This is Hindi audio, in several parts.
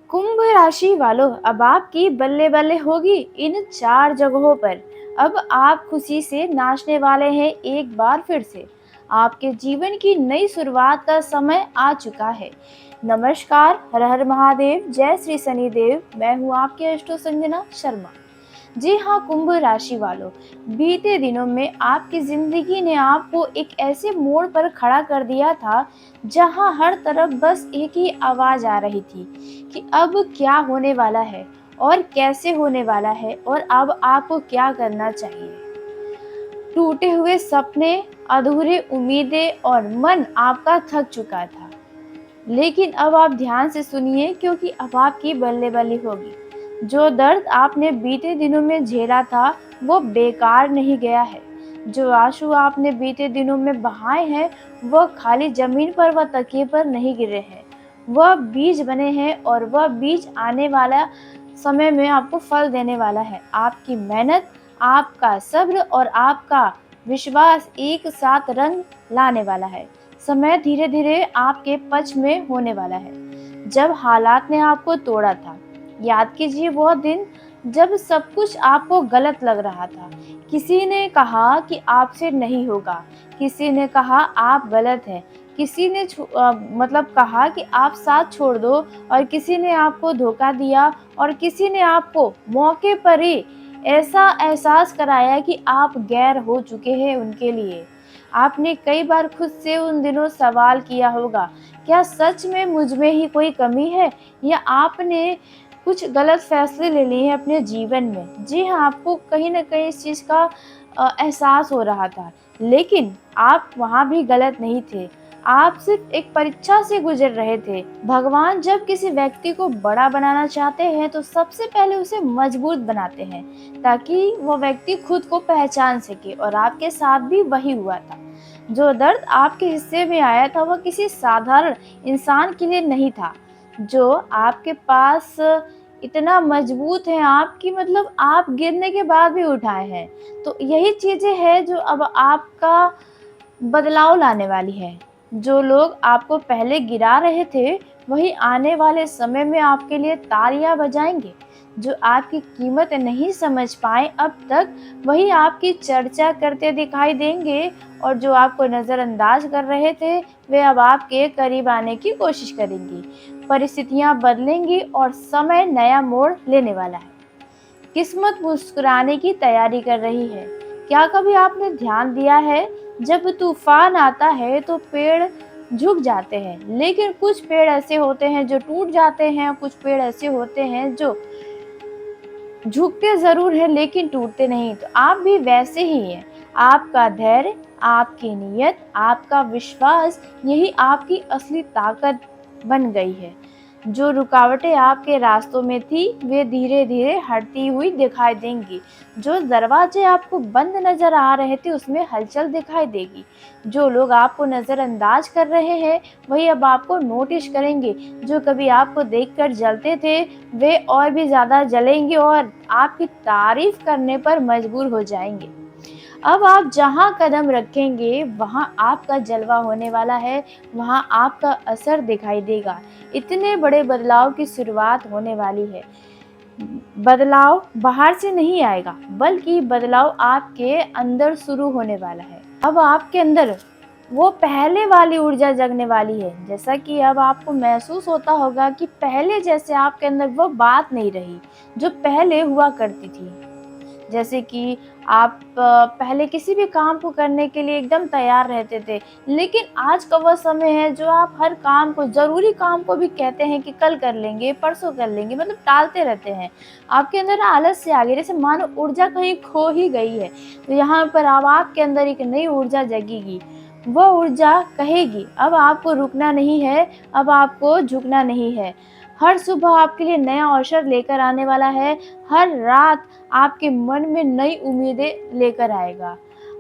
कुंभ राशि वालों, अब आपकी बल्ले बल्ले होगी इन चार जगहों पर। अब आप खुशी से नाचने वाले हैं एक बार फिर से। आपके जीवन की नई शुरुआत का समय आ चुका है। नमस्कार, हर हर महादेव, जय श्री शनिदेव। मैं हूँ आपकी अष्टो संजना शर्मा। जी हाँ, कुंभ राशि वालों, बीते दिनों में आपकी जिंदगी ने आपको एक ऐसे मोड़ पर खड़ा कर दिया था जहाँ हर तरफ बस एक ही आवाज आ रही थी कि अब क्या होने वाला है और कैसे होने वाला है और अब आपको क्या करना चाहिए। टूटे हुए सपने, अधूरे उम्मीदें और मन आपका थक चुका था। लेकिन अब आप ध्यान से सुनिए, क्योंकि अब आपकी बल्ले बल्ली होगी। जो दर्द आपने बीते दिनों में झेला था वो बेकार नहीं गया है। जो आंसू आपने बीते दिनों में बहाए हैं वह खाली जमीन पर व तकिए पर नहीं गिरे हैं। वह बीज बने हैं और वह बीज आने वाला समय में आपको फल देने वाला है। आपकी मेहनत, आपका सब्र और आपका विश्वास एक साथ रंग लाने वाला है। समय धीरे धीरे आपके पक्ष में होने वाला है। जब हालात ने आपको तोड़ा था, याद कीजिए वह दिन जब सब कुछ आपको गलत लग रहा था। किसी ने कहा कि आपसे नहीं होगा, किसी ने कहा आप गलत हैं, किसी ने मतलब कहा कि आप साथ छोड़ दो, और किसी ने आपको धोखा दिया, और किसी ने आपको मौके पर ही ऐसा एहसास कराया कि आप गैर हो चुके हैं उनके लिए। आपने कई बार खुद से उन दिनों सवाल किया होगा, क्या सच में मुझ में ही कोई कमी है, या आपने कुछ गलत फैसले ले लिए हैं अपने जीवन में। जी हाँ, आपको कहीं न कहीं इस चीज़ का एहसास हो रहा था, लेकिन आप वहाँ भी गलत नहीं थे। आप सिर्फ़ एक परीक्षा से गुज़र रहे थे। भगवान जब किसी व्यक्ति को बड़ा बनाना चाहते हैं तो सबसे पहले उसे मजबूत बनाते हैं, ताकि वो व्यक्ति खुद को पहचान सके, और आपके साथ भी वही हुआ था। जो दर्द आपके हिस्से में आया था वह किसी साधारण इंसान के लिए नहीं था। जो आपके पास इतना मजबूत है आपकी, मतलब आप गिरने के बाद भी उठाए हैं। तो यही चीज़ें हैं जो अब आपका बदलाव लाने वाली है। जो लोग आपको पहले गिरा रहे थे, वही आने वाले समय में आपके लिए तालियां बजाएंगे। जो आपकी कीमत नहीं समझ पाए अब तक, वही आपकी चर्चा करते दिखाई देंगे, और जो आपको नज़रअंदाज कर रहे थे, वे अब आपके करीब आने की कोशिश करेंगी। परिस्थितियां बदलेंगी और समय नया मोड़ लेने वाला है। किस्मत मुस्कुराने की तैयारी कर रही है। क्या कभी आपने ध्यान दिया है, जब तूफान आता है तो पेड़ झुक जाते हैं, लेकिन कुछ पेड़ ऐसे होते हैं जो टूट जाते हैं, कुछ पेड़ ऐसे होते हैं जो झुकते ज़रूर हैं लेकिन टूटते नहीं। तो आप भी वैसे ही हैं। आपका धैर्य, आपकी नीयत, आपका विश्वास, यही आपकी असली ताकत बन गई है। जो रुकावटें आपके रास्तों में थी, वे धीरे-धीरे हटती हुई दिखाई देंगी। जो दरवाजे आपको बंद नज़र आ रहे थे, उसमें हलचल दिखाई देगी। जो लोग आपको नज़रअंदाज कर रहे हैं, वही अब आपको नोटिस करेंगे। जो कभी आपको देखकर जलते थे, वे और भी ज़्यादा जलेंगे और आपकी तारीफ करने पर मजबूर हो जाएंगे। अब आप जहाँ कदम रखेंगे वहाँ आपका जलवा होने वाला है, वहाँ आपका असर दिखाई देगा। इतने बड़े बदलाव की शुरुआत होने वाली है। बदलाव बाहर से नहीं आएगा, बल्कि बदलाव आपके अंदर शुरू होने वाला है। अब आपके अंदर वो पहले वाली ऊर्जा जगने वाली है। जैसा कि अब आपको महसूस होता होगा कि पहले जैसे आपके अंदर वो बात नहीं रही जो पहले हुआ करती थी। जैसे कि आप पहले किसी भी काम को करने के लिए एकदम तैयार रहते थे, लेकिन आज का वह समय है जो आप हर काम को, ज़रूरी काम को भी कहते हैं कि कल कर लेंगे, परसों कर लेंगे, मतलब टालते रहते हैं। आपके अंदर ना आलस से आ गया, जैसे मानो ऊर्जा कहीं खो ही गई है। तो यहाँ पर अब आपके अंदर एक नई ऊर्जा जगेगी। वह ऊर्जा कहेगी, अब आपको रुकना नहीं है, अब आपको झुकना नहीं है। हर सुबह आपके लिए नया अवसर लेकर आने वाला है। हर रात आपके मन में नई उम्मीदें लेकर आएगा।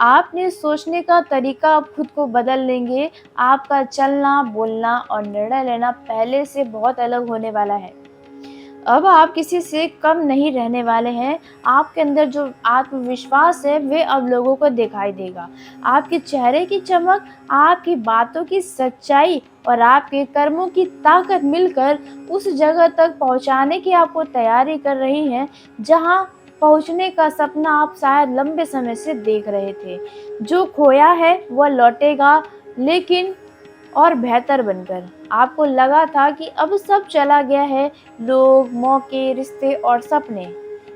आपने सोचने का तरीका अब खुद को बदल लेंगे। आपका चलना, बोलना और निर्णय लेना पहले से बहुत अलग होने वाला है। अब आप किसी से कम नहीं रहने वाले हैं। आपके अंदर जो आत्मविश्वास है, वे अब लोगों को दिखाई देगा। आपके चेहरे की चमक, आपकी बातों की सच्चाई और आपके कर्मों की ताकत मिलकर उस जगह तक पहुँचाने की आपको तैयारी कर रही हैं, जहाँ पहुँचने का सपना आप शायद लंबे समय से देख रहे थे। जो खोया है, वह लौटेगा, लेकिन और बेहतर बनकर। आपको लगा था कि अब सब चला गया है, लोग, मौके, रिश्ते और सपने।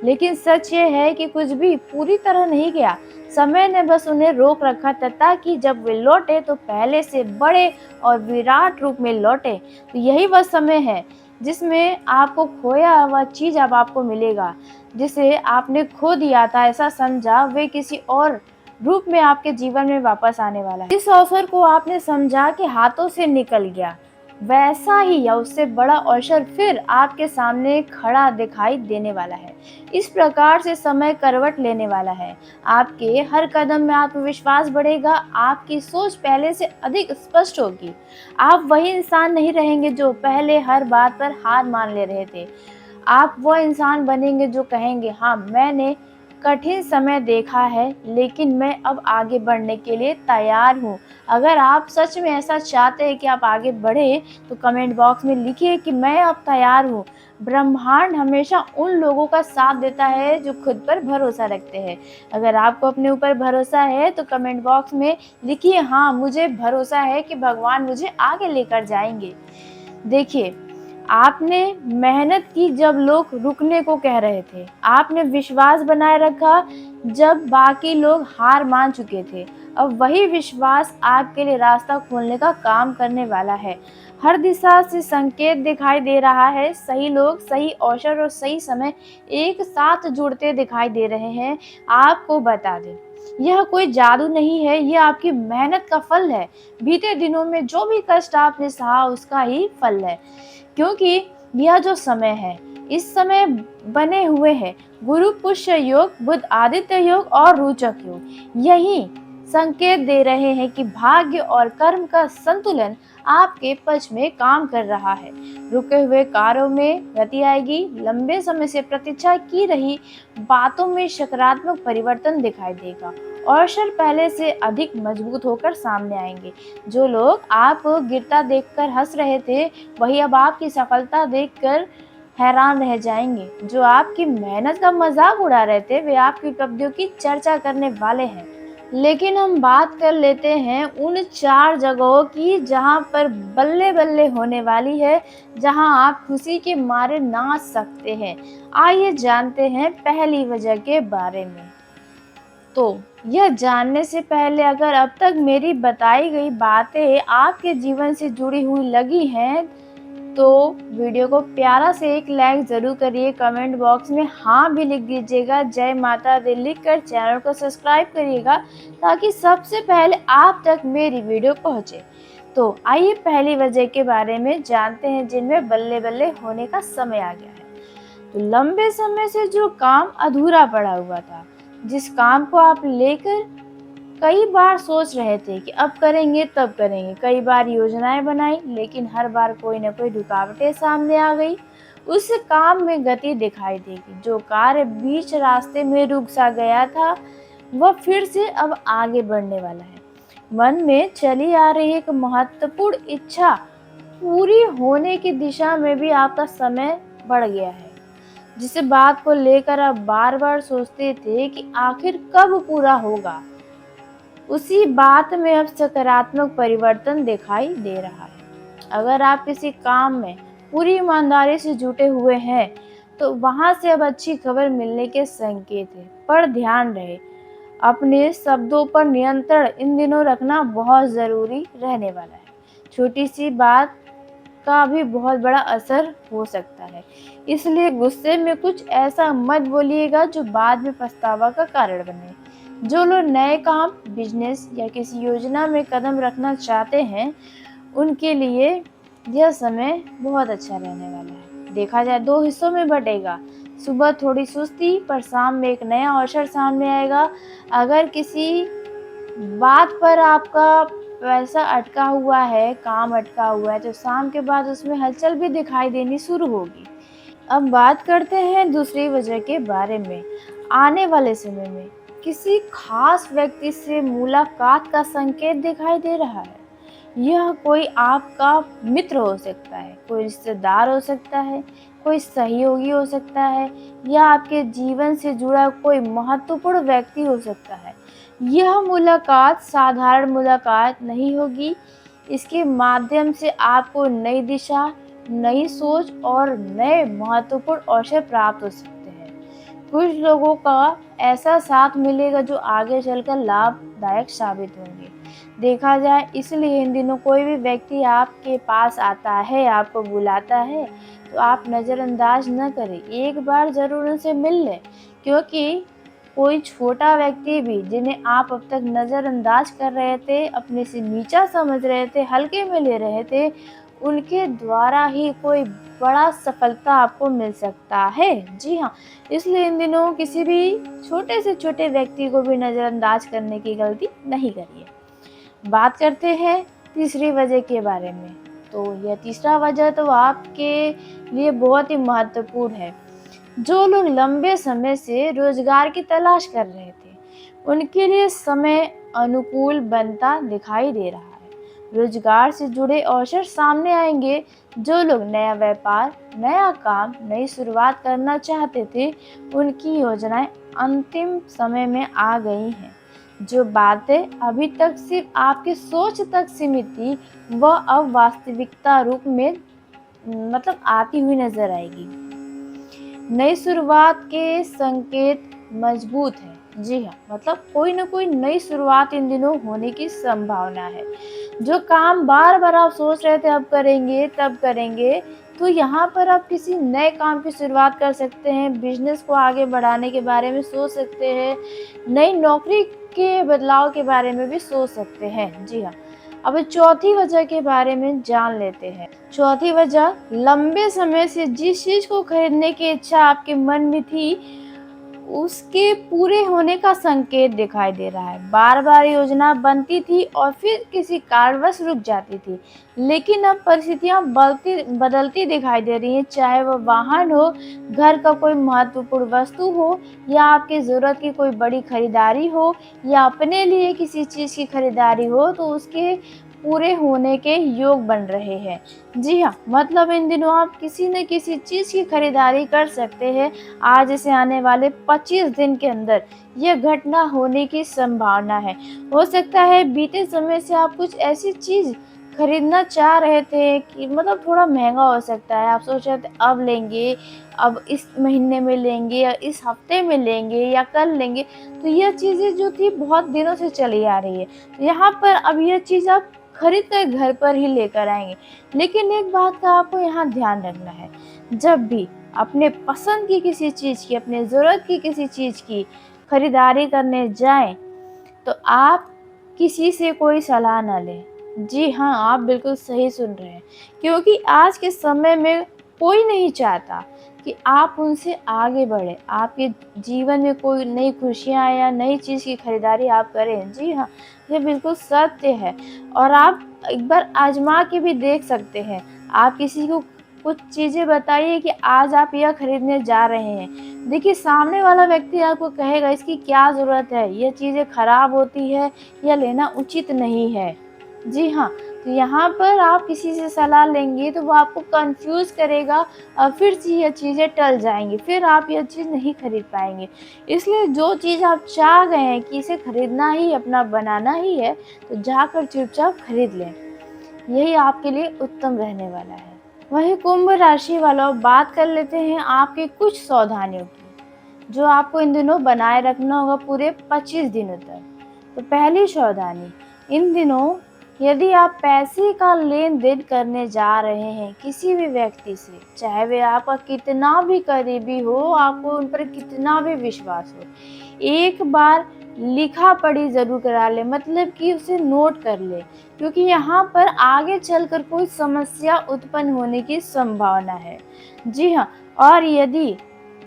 लेकिन सच ये है कि कुछ भी पूरी तरह नहीं गया। समय ने बस उन्हें रोक रखा था, ताकि जब वे लौटे तो पहले से बड़े और विराट रूप में लौटे। तो यही वह समय है जिसमें आपको खोया हुआ चीज़ अब आपको मिलेगा। जिसे आपने खो दिया था, ऐसा समझा, वे किसी और रूप में आपके जीवन में वापस आने वाला है। जिस अवसर को आपने समझा कि हाथों से निकल गया, वैसा ही या उससे बड़ा अवसर फिर आपके सामने खड़ा दिखाई देने वाला है। इस प्रकार से समय करवट लेने वाला है। आपके हर कदम में आत्मविश्वास बढ़ेगा, आपकी सोच पहले से अधिक स्पष्ट होगी। आप वही इंसान नहीं रहेंगे जो पहले हर बात पर हार मान ले रहे थे। आप वह इंसान बनेंगे जो कहेंगे, हाँ, मैंने कठिन समय देखा है, लेकिन मैं अब आगे बढ़ने के लिए तैयार हूँ। अगर आप सच में ऐसा चाहते हैं कि आप आगे बढ़ें, तो कमेंट बॉक्स में लिखिए कि मैं अब तैयार हूँ। ब्रह्मांड हमेशा उन लोगों का साथ देता है जो खुद पर भरोसा रखते हैं। अगर आपको अपने ऊपर भरोसा है, तो कमेंट बॉक्स में लिखिए, हाँ, मुझे भरोसा है कि भगवान मुझे आगे लेकर जाएंगे। देखिए, आपने मेहनत की जब लोग रुकने को कह रहे थे। आपने विश्वास बनाए रखा जब बाकी लोग हार मान चुके थे। अब वही विश्वास आपके लिए रास्ता खोलने का काम करने वाला है। हर दिशा से संकेत दिखाई दे रहा है, सही लोग, सही अवसर और सही समय एक साथ जुड़ते दिखाई दे रहे हैं। आपको बता दें, यह कोई जादू नहीं है, यह आपकी मेहनत का फल है। बीते दिनों में जो भी कष्ट आपने सहा, उसका ही फल है। क्योंकि यह जो समय है, इस समय बने हुए हैं गुरु पुष्य योग, बुध आदित्य योग और रोचक योग। यही संकेत दे रहे हैं कि भाग्य और कर्म का संतुलन आपके पक्ष में काम कर रहा है। रुके हुए कार्यों में गति आएगी। लंबे समय से प्रतीक्षा की रही बातों में सकारात्मक परिवर्तन दिखाई देगा। अवसर पहले से अधिक मजबूत होकर सामने आएंगे। जो लोग आप गिरता देखकर हंस रहे थे, वही अब आपकी सफलता देखकर हैरान रह जाएंगे। जो आपकी मेहनत का मजाक उड़ा रहे थे, वे आपकी उपलब्धियों की चर्चा करने वाले हैं। लेकिन हम बात कर लेते हैं उन 4 जगहों की जहां पर बल्ले बल्ले होने वाली है, जहां आप खुशी के मारे नाच सकते हैं। आइए जानते हैं पहली वजह के बारे में। तो यह जानने से पहले, अगर अब तक मेरी बताई गई बातें आपके जीवन से जुड़ी हुई लगी हैं, तो वीडियो को प्यारा से एक लाइक ज़रूर करिए। कमेंट बॉक्स में हाँ भी लिख दीजिएगा। जय माता दी लिखकर चैनल को सब्सक्राइब करिएगा, ताकि सबसे पहले आप तक मेरी वीडियो पहुंचे। तो आइए पहली वजह के बारे में जानते हैं, जिनमें बल्ले बल्ले होने का समय आ गया है। तो लंबे समय से जो काम अधूरा पड़ा हुआ था, जिस काम को आप लेकर कई बार सोच रहे थे कि अब करेंगे तब करेंगे, कई बार योजनाएं बनाई, लेकिन हर बार कोई ना कोई रुकावटें सामने आ गई, उस काम में गति दिखाई देगी। जो कार्य बीच रास्ते में रुक सा गया था, वह फिर से अब आगे बढ़ने वाला है। मन में चली आ रही एक महत्वपूर्ण इच्छा पूरी होने की दिशा में भी आपका समय बढ़ गया है। जिस बात को लेकर आप बार बार सोचते थे कि आखिर कब पूरा होगा, उसी बात में अब सकारात्मक परिवर्तन दिखाई दे रहा है। अगर आप किसी काम में पूरी ईमानदारी से जुटे हुए हैं, तो वहां से अब अच्छी खबर मिलने के संकेत है। पर ध्यान रहे, अपने शब्दों पर नियंत्रण इन दिनों रखना बहुत जरूरी रहने वाला है। छोटी सी बात का भी बहुत बड़ा असर हो सकता है। इसलिए गुस्से में कुछ ऐसा मत बोलिएगा जो बाद में पछतावा का कारण बने। जो लोग नए काम, बिजनेस या किसी योजना में कदम रखना चाहते हैं, उनके लिए यह समय बहुत अच्छा रहने वाला है। देखा जाए 2 हिस्सों में बटेगा। सुबह थोड़ी सुस्ती, पर शाम में एक नया अवसर सामने आएगा। अगर किसी बात पर आपका पैसा अटका हुआ है, काम अटका हुआ है, तो शाम के बाद उसमें हलचल भी दिखाई देनी शुरू होगी। अब बात करते हैं दूसरी वजह के बारे में। आने वाले समय में किसी खास व्यक्ति से मुलाकात का संकेत दिखाई दे रहा है। यह कोई आपका मित्र हो सकता है, कोई रिश्तेदार हो सकता है, कोई सहयोगी हो सकता है या आपके जीवन से जुड़ा कोई महत्वपूर्ण व्यक्ति हो सकता है। यह मुलाकात साधारण मुलाकात नहीं होगी। इसके माध्यम से आपको नई दिशा, नई सोच और नए महत्वपूर्ण अवसर प्राप्त हो सकते हैं। कुछ लोगों का ऐसा साथ मिलेगा जो आगे चलकर लाभदायक साबित होंगे। देखा जाए इसलिए इन दिनों कोई भी व्यक्ति आपके पास आता है, आपको बुलाता है, तो आप नज़रअंदाज न करें। एक बार ज़रूर उनसे मिल लें, क्योंकि कोई छोटा व्यक्ति भी जिन्हें आप अब तक नज़रअंदाज कर रहे थे, अपने से नीचा समझ रहे थे, हल्के में ले रहे थे, उनके द्वारा ही कोई बड़ा सफलता आपको मिल सकता है। जी हाँ, इसलिए इन दिनों किसी भी छोटे से छोटे व्यक्ति को भी नज़रअंदाज करने की गलती नहीं करिए। बात करते हैं तीसरी वजह के बारे में। तो यह तीसरा वजह तो आपके लिए बहुत ही महत्वपूर्ण है। जो लोग लंबे समय से रोजगार की तलाश कर रहे थे, उनके लिए समय अनुकूल बनता दिखाई दे रहा है। रोजगार से जुड़े अवसर सामने आएंगे। जो लोग नया व्यापार, नया काम, नई शुरुआत करना चाहते थे, उनकी योजनाएं अंतिम समय में आ गई हैं। जो बातें अभी तक सिर्फ आपकी सोच तक सीमित थी, वह अब वास्तविकता रूप में आती हुई नजर आएगी। नई शुरुआत के संकेत मजबूत है। जी हाँ, कोई ना कोई नई शुरुआत इन दिनों होने की संभावना है। जो काम बार बार आप सोच रहे थे अब करेंगे तब करेंगे, तो यहाँ पर आप किसी नए काम की शुरुआत कर सकते हैं, बिजनेस को आगे बढ़ाने के बारे में सोच सकते हैं, नई नौकरी के बदलाव के बारे में भी सोच सकते हैं। जी हाँ, अब चौथी वजह के बारे में जान लेते हैं। चौथी वजह, लंबे समय से जिस चीज को खरीदने की इच्छा आपके मन में थी, उसके पूरे होने का संकेत दिखाई दे रहा है। बार बार योजना बनती थी और फिर किसी कारणवश रुक जाती थी, लेकिन अब परिस्थितियां बदलती दिखाई दे रही हैं। चाहे वह वाहन हो, घर का कोई महत्वपूर्ण वस्तु हो या आपकी ज़रूरत की कोई बड़ी खरीदारी हो या अपने लिए किसी चीज़ की खरीदारी हो, तो उसके पूरे होने के योग बन रहे हैं। जी हाँ, इन दिनों आप किसी न किसी चीज़ की खरीदारी कर सकते हैं। आज से आने वाले 25 दिन के अंदर यह घटना होने की संभावना है। हो सकता है बीते समय से आप कुछ ऐसी चीज़ खरीदना चाह रहे थे कि थोड़ा महँगा हो सकता है। आप सोच रहे थे अब लेंगे, अब इस महीने में लेंगे या इस हफ्ते में लेंगे या कल लेंगे। तो यह चीज़ें जो थी बहुत दिनों से चली आ रही है। तो यहाँ पर अब यह चीज़ आप खरीद कर घर पर ही लेकर आएँगे। लेकिन एक बात का आपको यहाँ ध्यान रखना है, जब भी अपने पसंद की किसी चीज़ की, अपने ज़रूरत की किसी चीज़ की खरीदारी करने जाएँ, तो आप किसी से कोई सलाह ना लें। जी हाँ, आप बिल्कुल सही सुन रहे हैं, क्योंकि आज के समय में कोई नहीं चाहता कि आप उनसे आगे बढ़ें, आपके जीवन में कोई नई खुशियाँ या नई चीज़ की खरीदारी आप करें। जी हाँ, ये बिल्कुल सत्य है और आप एक बार आज़मा के भी देख सकते हैं। आप किसी को कुछ चीज़ें बताइए कि आज आप यह खरीदने जा रहे हैं। देखिए, सामने वाला व्यक्ति आपको कहेगा इसकी क्या ज़रूरत है, ये चीज़ें खराब होती है या लेना उचित नहीं है। जी हाँ, तो यहाँ पर आप किसी से सलाह लेंगे तो वो आपको कन्फ्यूज़ करेगा और फिर से यह चीज़ें टल जाएँगी, फिर आप यह चीज़ नहीं खरीद पाएँगे। इसलिए जो चीज़ आप चाह गए हैं कि इसे खरीदना ही, अपना बनाना ही है, तो जाकर चुपचाप खरीद लें। यही आपके लिए उत्तम रहने वाला है। वहीं कुंभ राशि वालों, बात कर लेते हैं आपके कुछ सावधानियों की, जो आपको इन दिनों बनाए रखना होगा पूरे 25 दिनों तक। तो पहली सावधानी, इन दिनों यदि आप पैसे का लेन-देन करने जा रहे हैं किसी भी व्यक्ति से, चाहे वे आपका कितना भी करीबी हो, आपको उन पर कितना भी विश्वास हो, एक बार लिखा-पढ़ी ज़रूर करा लें, कि उसे नोट कर लें, क्योंकि यहाँ पर आगे चलकर कोई समस्या उत्पन्न होने की संभावना है। जी हाँ, और यदि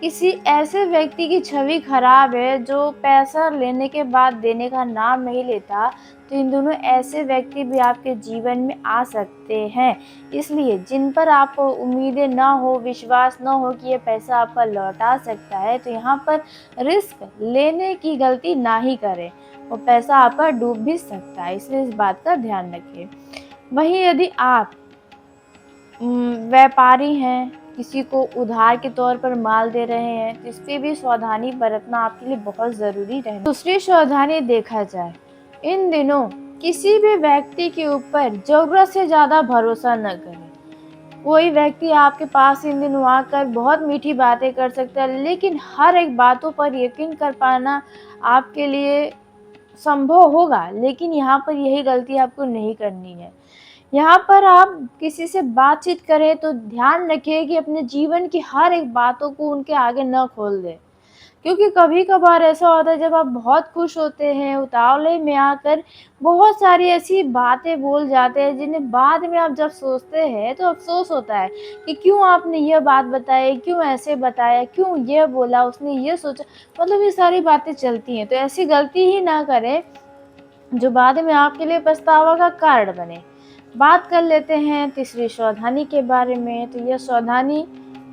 किसी ऐसे व्यक्ति की छवि खराब है जो पैसा लेने के बाद देने का नाम नहीं लेता, तो इन दोनों ऐसे व्यक्ति भी आपके जीवन में आ सकते हैं। इसलिए जिन पर आपको उम्मीदें ना हो, विश्वास ना हो कि ये पैसा आपका लौटा सकता है, तो यहाँ पर रिस्क लेने की गलती ना ही करें। वो पैसा आपका डूब भी सकता है, इसलिए इस बात का ध्यान रखिए। वहीं यदि आप व्यापारी हैं, किसी को उधार के तौर पर माल दे रहे हैं, तो इस पे भी सावधानी बरतना आपके लिए बहुत ज़रूरी है। दूसरी सावधानी देखा जाए, इन दिनों किसी भी व्यक्ति के ऊपर ज़रूरत से ज़्यादा भरोसा न करें। कोई व्यक्ति आपके पास इन दिनों आकर बहुत मीठी बातें कर सकता है, लेकिन हर एक बातों पर यकीन कर पाना आपके लिए संभव होगा, लेकिन यहाँ पर यही गलती आपको नहीं करनी है। यहाँ पर आप किसी से बातचीत करें तो ध्यान रखिए कि अपने जीवन की हर एक बातों को उनके आगे न खोल दें। क्योंकि कभी-कभार ऐसा होता है जब आप बहुत खुश होते हैं, उतावले में आकर बहुत सारी ऐसी बातें बोल जाते हैं जिन्हें बाद में आप जब सोचते हैं तो अफ़सोस होता है कि क्यों आपने ये बात बताई, क्यों ऐसे बताया, क्यों ये बोला, उसने ये सोचा, मतलब ये सारी बातें चलती हैं। तो ऐसी गलती ही ना करें जो बाद में आपके लिए पछतावा का कारण बने। बात कर लेते हैं तीसरी सावधानी के बारे में, तो यह सावधानी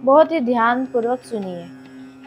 बहुत ही ध्यानपूर्वक सुनिए।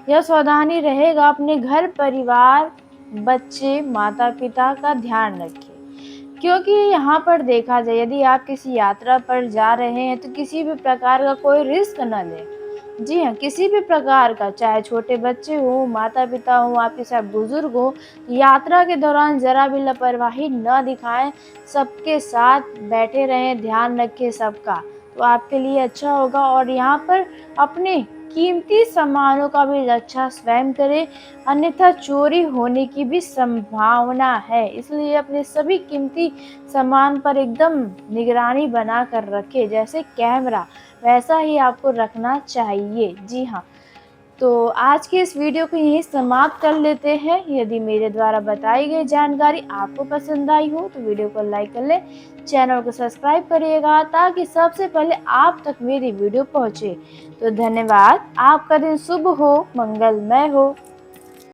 यह सावधानी रहेगा अपने घर परिवार, बच्चे, माता-पिता का ध्यान रखिए। क्योंकि यहाँ पर देखा जाए यदि आप किसी यात्रा पर जा रहे हैं तो किसी भी प्रकार का कोई रिस्क न लें। जी हाँ, किसी भी प्रकार का, चाहे छोटे बच्चे हों, माता-पिता हों, आपके साथ बुज़ुर्ग हों, यात्रा के दौरान ज़रा भी लापरवाही न दिखाएँ, सबके साथ बैठे रहें, ध्यान रखें सबका, तो आपके लिए अच्छा होगा। और यहाँ पर अपने कीमती सामानों का भी रक्षा स्वयं करें, अन्यथा चोरी होने की भी संभावना है। इसलिए अपने सभी कीमती सामान पर एकदम निगरानी बना कर रखें, जैसे कैमरा, वैसा ही आपको रखना चाहिए। जी हाँ, तो आज की इस वीडियो को यहीं समाप्त कर लेते हैं। यदि मेरे द्वारा बताई गई जानकारी आपको पसंद आई हो तो वीडियो को लाइक कर लें, चैनल को सब्सक्राइब करिएगा ताकि सबसे पहले आप तक मेरी वीडियो पहुँचे। तो धन्यवाद, आपका दिन शुभ हो, मंगलमय हो।